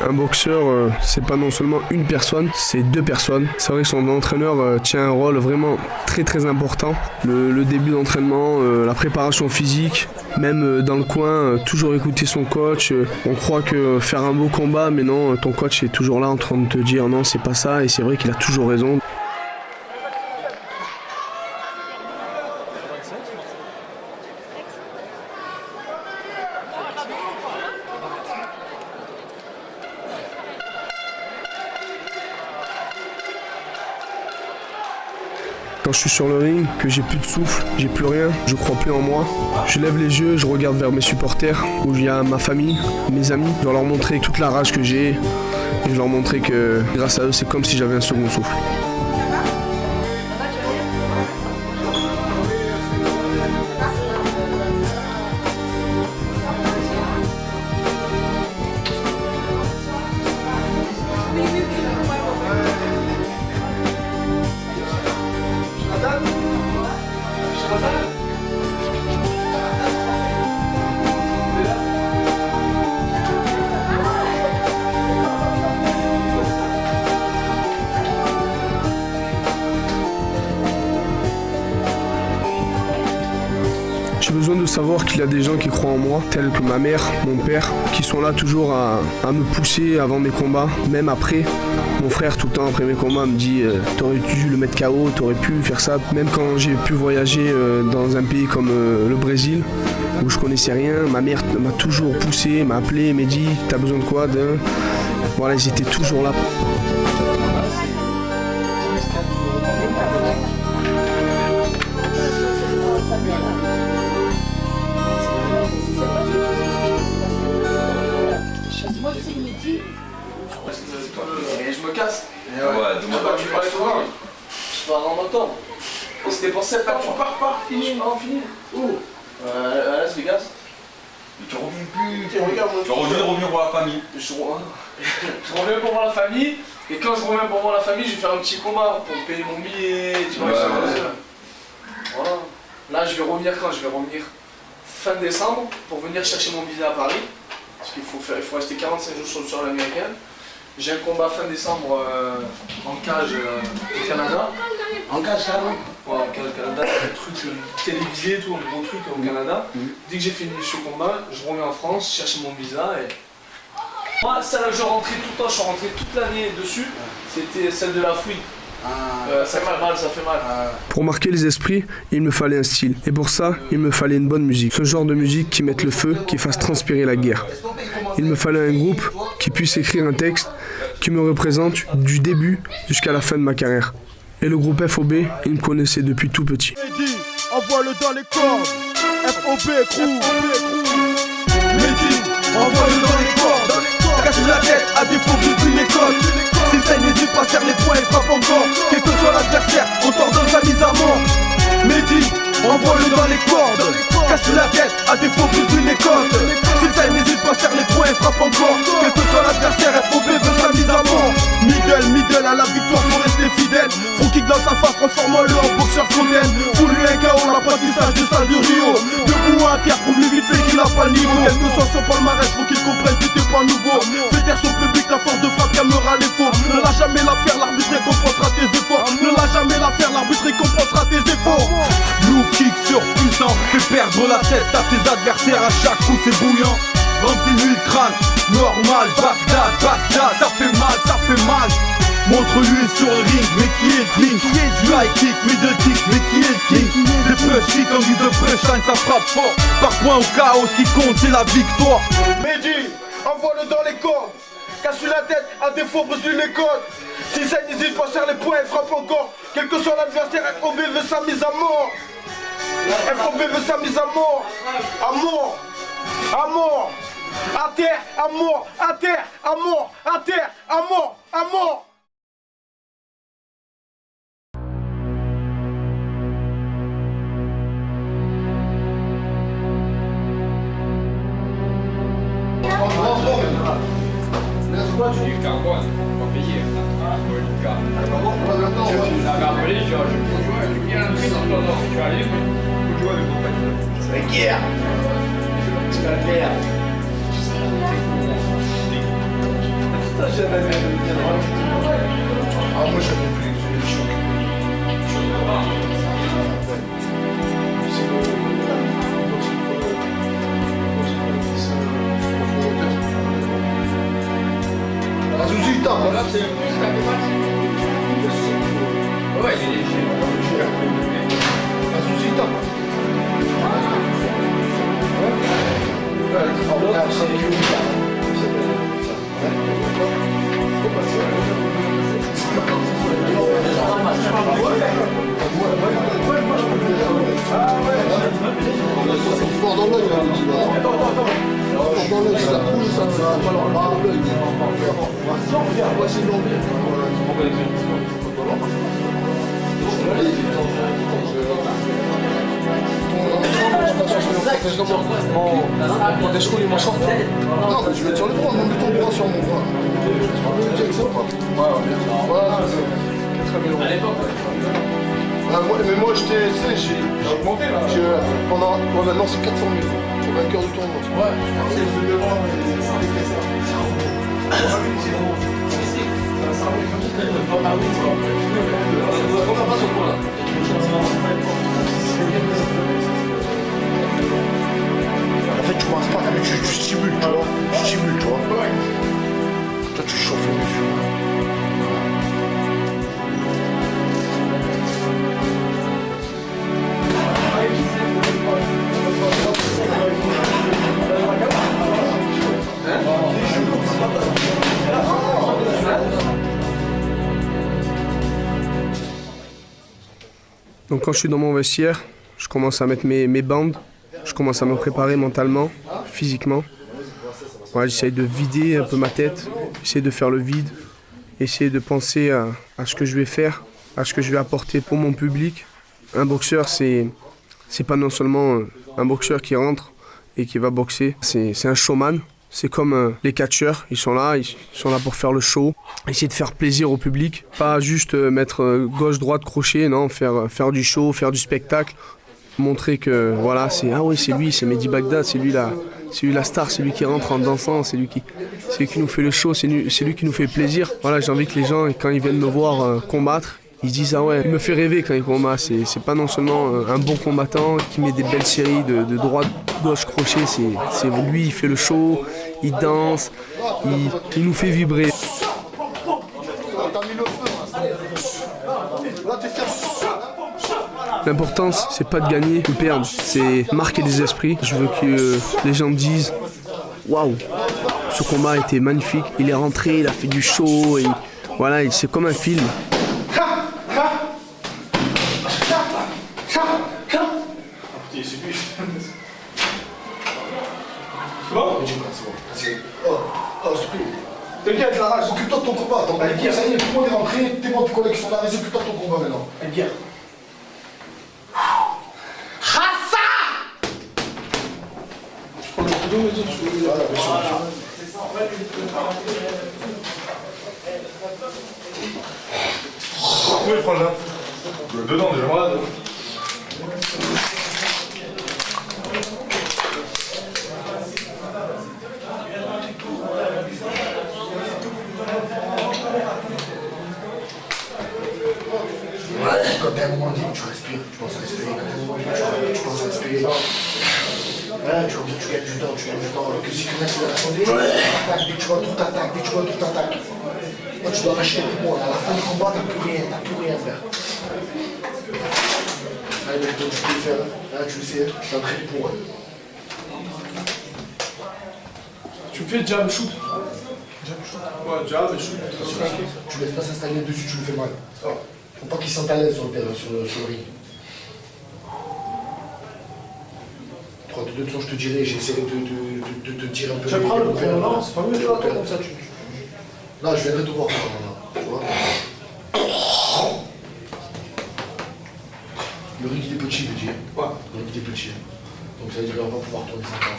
Un boxeur, c'est pas non seulement une personne, c'est deux personnes. C'est vrai que son entraîneur tient un rôle vraiment très très important. Le début d'entraînement, la préparation physique, même dans le coin, toujours écouter son coach. On croit que faire un beau combat, mais non, ton coach est toujours là en train de te dire non, c'est pas ça, et c'est vrai qu'il a toujours raison. Quand je suis sur le ring, que j'ai plus de souffle, j'ai plus rien, je crois plus en moi. Je lève les yeux, je regarde vers mes supporters, où il y a ma famille, mes amis. Je dois leur montrer toute la rage que j'ai, et je leur montrer que grâce à eux, c'est comme si j'avais un second souffle. J'ai besoin de savoir qu'il y a des gens qui croient en moi, tels que ma mère, mon père, qui sont là toujours à me pousser avant mes combats, même après. Mon frère, tout le temps après mes combats, me dit t'aurais dû le mettre KO, t'aurais pu faire ça. Même quand j'ai pu voyager dans un pays comme le Brésil, où je connaissais rien, ma mère m'a toujours poussé, m'a appelé, m'a dit t'as besoin de quoi Voilà, ils étaient toujours là. Et je me casse. Ouais, demande pas. Tu parlais toi. Je pars en moto. C'était pour cette part. Tu pars, fini. Où à Las Vegas. Mais tu reviens plus. Tu reviens voir la famille. Je reviens pour voir la famille. Et quand je reviens pour voir la famille, je vais faire un petit combat pour payer mon billet. Tu vois, voilà. Là, je vais revenir quand? Je vais revenir fin décembre pour venir chercher mon visa à Paris. Parce qu'il faut rester 45 jours sur le sol américain. J'ai un combat fin décembre en cage au Canada. En cage, ça, non? Ouais, en cage au Canada, c'est un truc télévisé, tout, un gros truc au Canada. Dès que j'ai fini ce combat, je reviens en France, chercher mon visa et... Moi, celle que je rentrais tout le temps, je suis rentré toute l'année dessus, c'était celle de la fouille. Ça fait mal. Pour marquer les esprits, il me fallait un style. Et pour ça, il me fallait une bonne musique. Ce genre de musique qui mette le feu, qui fasse transpirer la guerre. Il me fallait un groupe qui puisse écrire un texte qui me représente du début jusqu'à la fin de ma carrière. Et le groupe FOB, il me connaissait depuis tout petit. Mehdi, envoie-le dans les cordes. FOB, crew. Mehdi, envoie-le dans les cordes. Cache la tête à défaut d'une école. Si ça n'hésite pas, serre les poings et frappe encore. Quel que soit l'adversaire, on t'ordonne sa mise à mort. Mehdi, envoie-le dans les cordes. Cache la tête à défaut d'une école. Si ça n'hésite pas, serre les poings et frappe encore. Quel que soit l'adversaire, FOB veut sa mise à mort. Middle à la victoire, faut rester fidèle. Front kick dans sa face, transforme-le en boxeur fontaine. Foule-lui un KO, l'apprentissage de salle de Rio. Debout à terre, prouve-lui vite fait qu'il a pas le niveau. Quel que soit son palmarès, faut qu'il comprenne que t'es pas nouveau. Fais taire son public, la force de frappe calmera les faux. Ne lâche jamais l'affaire, l'arbitre récompensera tes efforts. Ne lâche jamais l'affaire, l'arbitre récompensera tes efforts. Blue kick surpuissant, fais perdre la tête à tes adversaires. À chaque coup c'est bouillant. Remplis-lui le crâne, normal, Bagdad, ça fait mal. Montre-lui sur le ring, mais qui est le king? Du high kick, middle kick, mais qui est le king? Les push kick en guise de punchline, ça frappe fort. Par point au chaos, ce qui compte c'est la victoire. Mehdi, envoie-le dans les cordes. Casse-lui la tête, à défaut brise-lui les codes. Si ça n'hésite pas, serre les poings et frappe encore. Quel que soit l'adversaire, FOB veut sa mise à mort. FOB veut sa mise à mort. À mort. À mort. À terre, à mort, à terre, à mort, à terre, à mort, à mort. Tu dis le carbone, on va payer. Tu l'avais appelé, je viens d'entrer dans ton ordre, tu vas aller, mais faut jouer avec mon panier. C'est la guerre. C'est la guerre. moi j'avais plus, j'ai le choc. Azouzi il tape, hein. Ouais, il est léger. Azouzi il tape. Fort dans l'œil, là, tu vois. Fort dans l'œil, ça bouge, ça va dans l'œil. Ouais, c'est long. Mon desco, il est machin. Non, mais je vais te sur le bras, mets ton bras sur mon bras. Tu avec ça ou pas? Ouais, c'est 4 000 €. Mais moi, j'étais, tu sais, j'ai augmenté là. Pendant, maintenant, c'est 400 000 pour vainqueur du tournoi. Ouais, c'est le jeu de devant, mais c'est des caisses. En fait, tu masses pas, mais tu stimules, tu vois. Tu stimules, tu vois. Toi, tu chauffes les muscles. Donc quand je suis dans mon vestiaire, je commence à mettre mes bandes, je commence à me préparer mentalement, physiquement. Ouais, j'essaye de vider un peu ma tête, essayer de faire le vide, essayer de penser à ce que je vais faire, à ce que je vais apporter pour mon public. Un boxeur, c'est pas non seulement un boxeur qui rentre et qui va boxer, c'est un showman. C'est comme les catcheurs, ils sont là pour faire le show, essayer de faire plaisir au public, pas juste mettre gauche-droite crochet, non, faire du show, faire du spectacle, montrer que voilà, c'est lui, c'est Mehdi Bagdad, c'est lui la star, c'est lui qui rentre en dansant, c'est lui qui nous fait le show, c'est lui qui nous fait plaisir. Voilà, j'ai envie que les gens, quand ils viennent me voir combattre, ils se disent ah ouais, il me fait rêver quand il combat, c'est pas non seulement un bon combattant qui met des belles séries de droite, gauche, crochet, c'est lui, il fait le show, il danse, il nous fait vibrer. L'importance, c'est pas de gagner ou perdre, c'est marquer des esprits. Je veux que les gens disent waouh, ce combat a été magnifique, il est rentré, il a fait du show, et voilà, c'est comme un film. T'inquiète, la rage, occupe-toi de ton combat. Attends, ça y est, tout le monde est rentré, tes bons collègues sont là, vas-y, occupe-toi de ton combat maintenant. Guerre. Khassa! Je prends le couteau, vas-y, je voilà, bien sûr. Oui, frangin. Dedans déjà. Ouais, dedans. Quand t'es à un moment donné, tu respires, tu penses à respirer. Quand t'es à un moment donné, tu penses à respirer. Ouais, tu gagnes du temps. Que si quelqu'un c'est la santé, dès que tu vois tout t'attaque, Moi, tu dois lâcher les poumons. À la fin du combat, t'as plus rien, frère. Allez, toi, tu peux le faire. Là, tu le sais, tu t'as entraîné pour. Tu me fais jab shoot. Ouais, jab et shoot. Tu laisses pas s'installer dessus, tu le fais mal. Faut pas qu'il sente à l'aise sur le terrain, sur le ring. 3, 2, 2, je te dirai, j'essaierai de te dire un peu. Tu prends le premier, non, c'est pas mieux de faire comme ça. Là, je viendrai te voir. Tu vois. Le ring il est petit, je dis. Ouais. Le ring il est petit. Donc ça veut dire qu'on va pouvoir tourner 5 ans.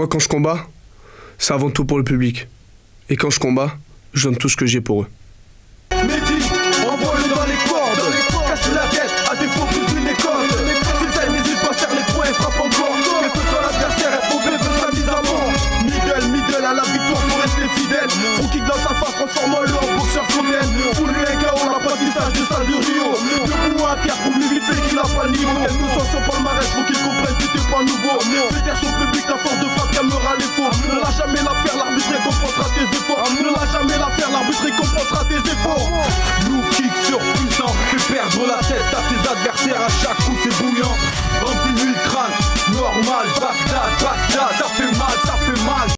Moi, quand je combats, c'est avant tout pour le public. Et quand je combats, je donne tout ce que j'ai pour eux. Mehdi, envoie-le dans les cordes. Casse la tête, à défaut plus une école. S'il sait, n'hésite pas, serre les poings et frappe encore. Quel que soit l'adversaire, FOB veut sa mise à mort. Middle à la victoire, faut rester fidèle. Faut kick dans sa face, transforme-le en boxeur fontaine. Foule les gars, on l'apprentissage de salle de Rio. Debout à terre, prouve vite fait qu'il a pas le niveau. Quel que soit son palmarès, faut qu'il comprenne que t'es pas nouveau. Fais taire son public, ta force de frappe calmera les faux. Ne lâche jamais l'affaire, l'arbitre récompensera tes efforts. Ne lâche jamais l'affaire, l'arbitre récompensera tes efforts. Nous kick surpuissant, fais perdre la tête à tes adversaires, à chaque coup c'est bouillant. Remplis-lui le crâne, normal, Bagdad, ça fait mal, ça fait mal.